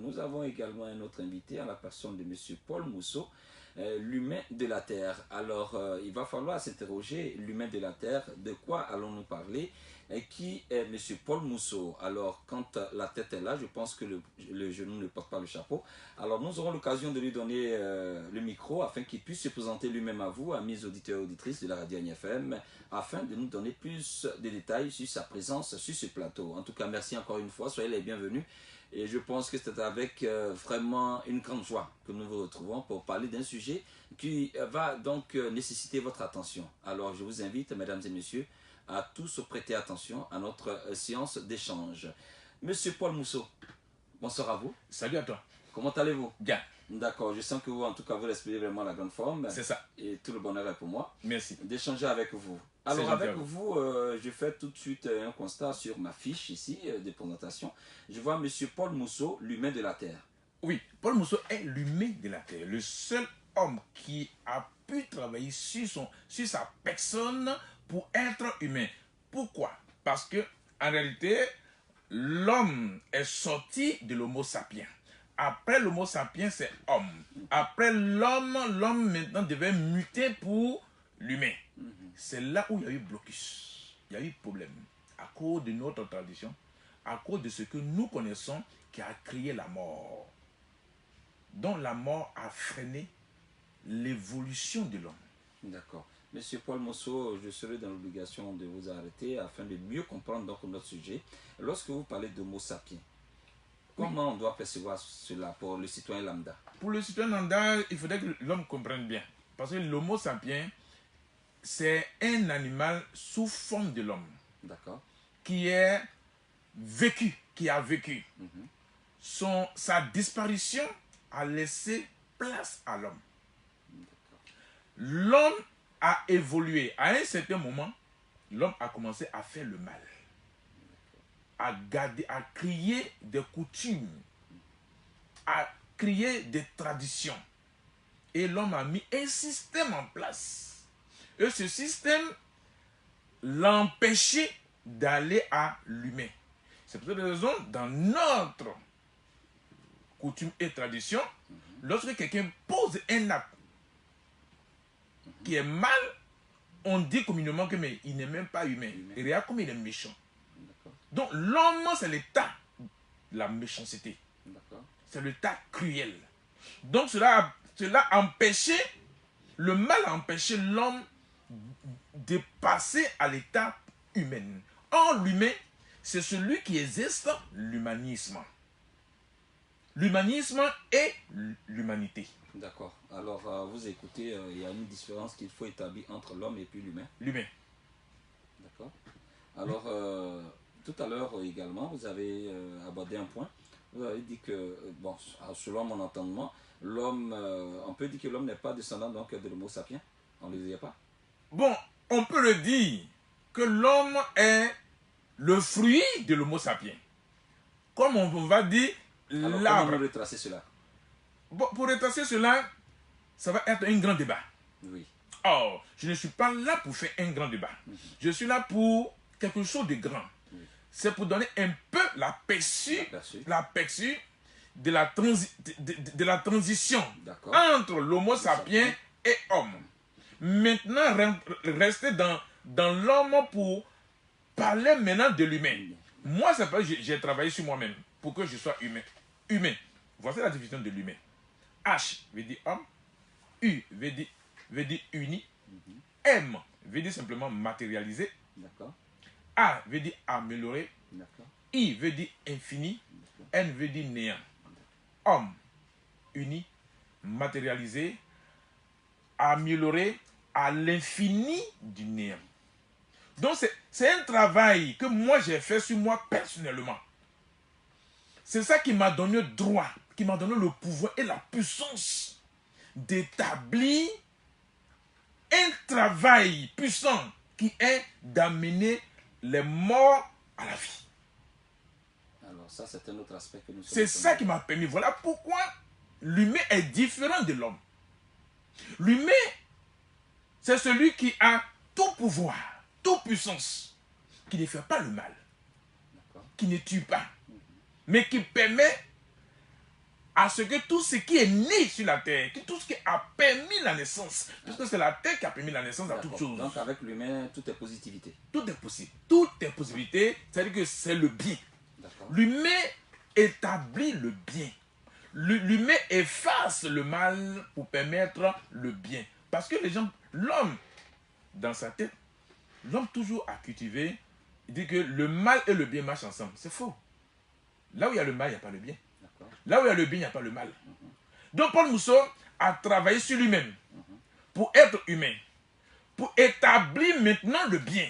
nous avons également un autre invité en la personne de M. Paul Mousseau, l'humain de la Terre. Alors, il va falloir s'interroger, l'humain de la Terre, de quoi allons-nous parler? Et qui est M. Paul Mousseau? Alors, quand la tête est là, je pense que le genou ne porte pas le chapeau. Alors, nous aurons l'occasion de lui donner le micro afin qu'il puisse se présenter lui-même à vous, amis auditeurs et auditrices de la radio NFM, afin de nous donner plus de détails sur sa présence sur ce plateau. En tout cas, merci encore une fois, soyez les bienvenus. Et je pense que c'est avec vraiment une grande joie que nous vous retrouvons pour parler d'un sujet qui va donc nécessiter votre attention. Alors, je vous invite, mesdames et messieurs, à tous prêter attention à notre séance d'échange. Monsieur Paul Mousseau, bonsoir à vous. Salut à toi. Comment allez-vous? Bien. D'accord, je sens que vous, en tout cas, vous respirez vraiment la grande forme. C'est ça. Et tout le bonheur est pour moi. Merci. D'échanger avec vous. Alors, avec vous, je fais tout de suite un constat sur ma fiche ici de présentation. Je vois Monsieur Paul Mousseau, l'humain de la Terre. Oui, Paul Mousseau est l'humain de la Terre. Le seul homme qui a pu travailler sur sa personne pour être humain. Pourquoi? Parce que en réalité, l'homme est sorti de l'homo sapiens. Après l'homo sapiens, c'est homme. Après l'homme maintenant devait muter pour l'humain. C'est là où il y a eu blocus. Il y a eu problème. À cause de notre tradition, à cause de ce que nous connaissons qui a créé la mort. Donc la mort a freiné l'évolution de l'homme. D'accord. Monsieur Paul Mousseau, je serai dans l'obligation de vous arrêter afin de mieux comprendre donc notre sujet. Lorsque vous parlez d'homo sapiens, comment on doit percevoir cela pour le citoyen lambda? Pour le citoyen lambda, il faudrait que l'homme comprenne bien. Parce que l'homo sapiens, c'est un animal sous forme de l'homme. D'accord. Qui est vécu, qui a vécu. Sa disparition a laissé place à l'homme. L'homme a évolué. À un certain moment, l'homme a commencé à faire le mal. À créer des coutumes. À créer des traditions. Et l'homme a mis un système en place. Et ce système l'empêchait d'aller à l'humain. C'est pour cette raison, dans notre coutume et tradition, lorsque quelqu'un pose un acte qui est mal, on dit communément que mais il n'est même pas humain. Et regarde comme il est méchant. Donc l'homme, c'est l'état de la méchanceté. C'est l'état cruel. Donc cela a empêché, le mal a empêché l'homme de passer à l'état humain. Or, l'humain, c'est celui qui existe l'humanisme. L'humanisme est l'humanité. D'accord. Alors, vous écoutez, il y a une différence qu'il faut établir entre l'homme et puis l'humain. L'humain. D'accord. Alors, tout à l'heure également, vous avez abordé un point. Vous avez dit que, bon, selon mon entendement, l'homme, on peut dire que l'homme n'est pas descendant donc de l'homo sapiens. On ne le disait pas. Bon, on peut le dire que l'homme est le fruit de l'homo sapiens. Comme on va dire l'arbre. Alors, comment retracer cela? Bon, pour retracer cela, ça va être un grand débat. Oui. Or, je ne suis pas là pour faire un grand débat. Je suis là pour quelque chose de grand. C'est pour donner un peu l'aperçu de la transition entre l'homo sapiens et homme. Maintenant, rester dans l'homme pour parler maintenant de l'humain. Moi, c'est pas j'ai travaillé sur moi-même pour que je sois humain. Humain. Voici la division de l'humain. H veut dire homme. U veut dire uni. M veut dire simplement matérialiser. A veut dire améliorer. I veut dire infini. N veut dire néant. Homme, uni, matérialisé, amélioré à l'infini du néant. Donc c'est un travail que moi j'ai fait sur moi personnellement. C'est ça qui m'a donné le droit, qui m'a donné le pouvoir et la puissance d'établir un travail puissant qui est d'amener les morts à la vie. Alors ça, c'est un autre aspect que nous sommes. C'est ça qui m'a permis. Voilà pourquoi l'humain est différent de l'homme. L'humain, c'est celui qui a tout pouvoir, toute puissance, qui ne fait pas le mal, qui ne tue pas, mais qui permet à ce que tout ce qui est né sur la terre, tout ce qui a permis la naissance, puisque c'est la terre qui a permis la naissance à toute chose. Donc avec l'humain, tout est positivité. Tout est possible. Tout est possibilité, c'est-à-dire que c'est le bien. L'humain établit le bien. L'humain efface le mal pour permettre le bien. Parce que les gens, l'homme, dans sa tête, l'homme toujours a cultivé, il dit que le mal et le bien marchent ensemble. C'est faux. Là où il y a le mal, il n'y a pas le bien. Là où il y a le bien, il n'y a pas le mal. Donc Paul Mousseau a travaillé sur lui-même pour être humain, pour établir maintenant le bien.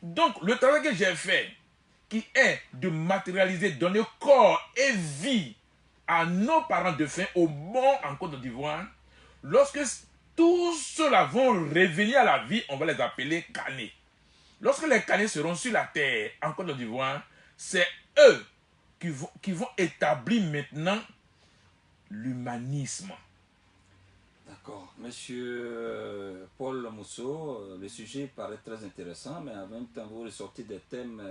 Donc le travail que j'ai fait, qui est de matérialiser, donner corps et vie à nos parents de faim, au bon en Côte d'Ivoire, lorsque tous ceux-là vont revenir à la vie, on va les appeler canés. Lorsque les canés seront sur la terre en Côte d'Ivoire, c'est eux qui vont établir maintenant l'humanisme. D'accord. Monsieur Paul Mousseau, le sujet paraît très intéressant, mais en même temps, vous ressortez des thèmes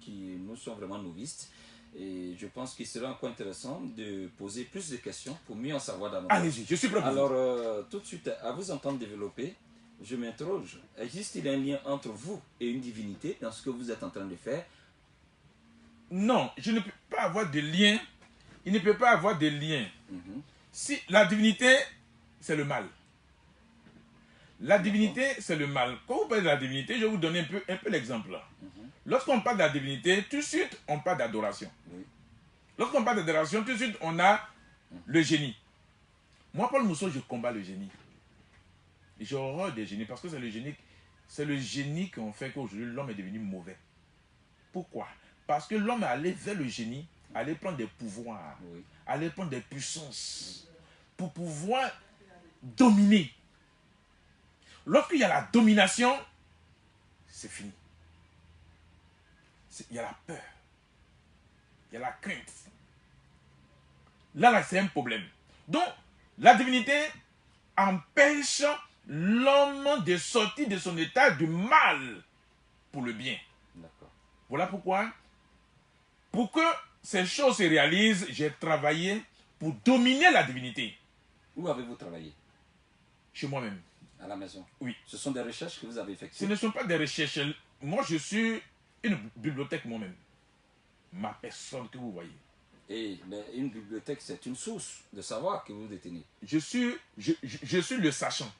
qui nous sont vraiment novices. Et je pense qu'il serait encore intéressant de poser plus de questions pour mieux en savoir davantage. Allez-y, je suis prêt pour vous. Alors, tout de suite, à vous entendre développer, je m'interroge. Existe-t-il un lien entre vous et une divinité dans ce que vous êtes en train de faire? Non, je ne peux pas avoir de lien. Il ne peut pas avoir de lien. Si la divinité, c'est le mal. La divinité, c'est le mal. Quand vous parlez de la divinité, je vais vous donner un peu l'exemple. Lorsqu'on parle de la divinité, tout de suite, on parle d'adoration. Lorsqu'on parle d'adoration, tout de suite, on a le génie. Moi, Paul Mousseau, je combats le génie. J'ai horreur des génies parce que c'est le génie qui ont fait qu'aujourd'hui, l'homme est devenu mauvais. Pourquoi? Parce que l'homme est allé vers le génie, aller prendre des pouvoirs, aller prendre des puissances pour pouvoir dominer. Lorsqu'il y a la domination, c'est fini. Il y a la peur. Il y a la crainte. Là, c'est un problème. Donc, la divinité empêche l'homme de sortir de son état de mal pour le bien. Voilà pourquoi, pour que ces choses se réalisent, j'ai travaillé pour dominer la divinité. Où avez-vous travaillé? Chez moi-même. À la maison? Oui. Ce sont des recherches que vous avez effectuées? Ce ne sont pas des recherches. Moi, je suis une bibliothèque moi-même. Ma personne que vous voyez. Et une bibliothèque, c'est une source de savoir que vous détenez. Je suis le sachant.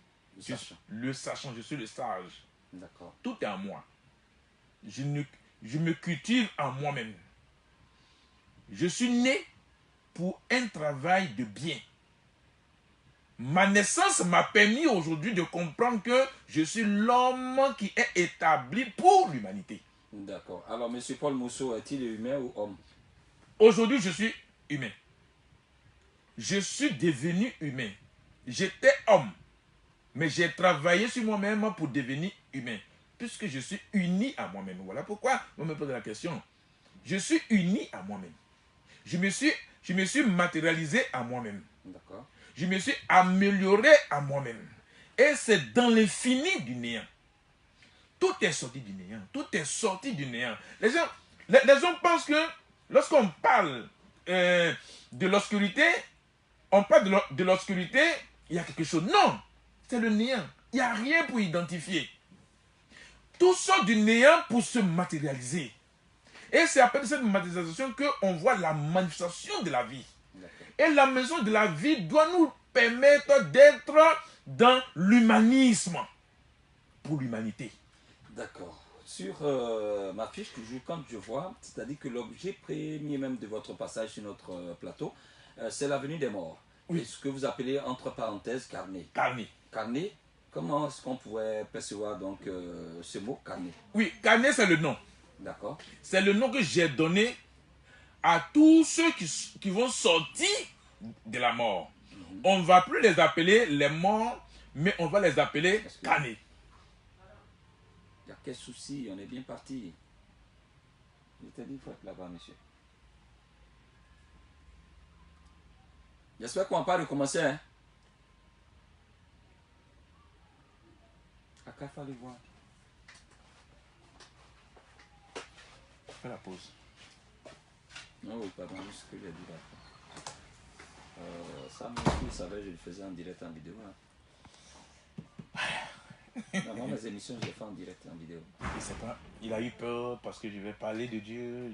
Le sachant, je suis le sage. D'accord. Tout est en moi. Je me cultive en moi-même. Je suis né pour un travail de bien. Ma naissance m'a permis aujourd'hui de comprendre que je suis l'homme qui est établi pour l'humanité. D'accord. Alors, M. Paul Mousseau, est-il humain ou homme? Aujourd'hui, je suis humain. Je suis devenu humain. J'étais homme. Mais j'ai travaillé sur moi-même pour devenir humain. Puisque je suis uni à moi-même. Voilà pourquoi on me pose la question. Je suis uni à moi-même. Je me suis matérialisé à moi-même. D'accord. Je me suis amélioré à moi-même. Et c'est dans l'infini du néant. Tout est sorti du néant. Tout est sorti du néant. Les gens pensent que lorsqu'on parle de l'obscurité, on parle de l'obscurité, il y a quelque chose. Non, c'est le néant. Il n'y a rien pour identifier. Tout sort du néant pour se matérialiser. Et c'est après cette matérialisation qu'on voit la manifestation de la vie. Et la maison de la vie doit nous permettre d'être dans l'humanisme pour l'humanité. D'accord. Sur ma fiche, toujours quand je vois, c'est-à-dire que l'objet premier même de votre passage sur notre plateau, c'est l'avenue des morts. Oui. Et ce que vous appelez entre parenthèses carnet. Carnet. Carnet, comment est-ce qu'on pourrait percevoir donc ce mot carnet? Oui, carnet c'est le nom. D'accord. C'est le nom que j'ai donné à tous ceux qui vont sortir de la mort. On ne va plus les appeler les morts, mais on va les appeler carnet. Il y a quel souci, on est bien parti. Je t'ai dit, il faut être là-bas, monsieur. J'espère qu'on va pas recommencer. Hein? À quoi fallait voir? Fais la pause. Non, oui, pardon, c'est ce que j'ai dit là. il savait, je le faisais en direct en vidéo. Hein. Moi, mes émissions, je les fais en direct en vidéo. Je sais pas. Il a eu peur parce que je vais parler de Dieu.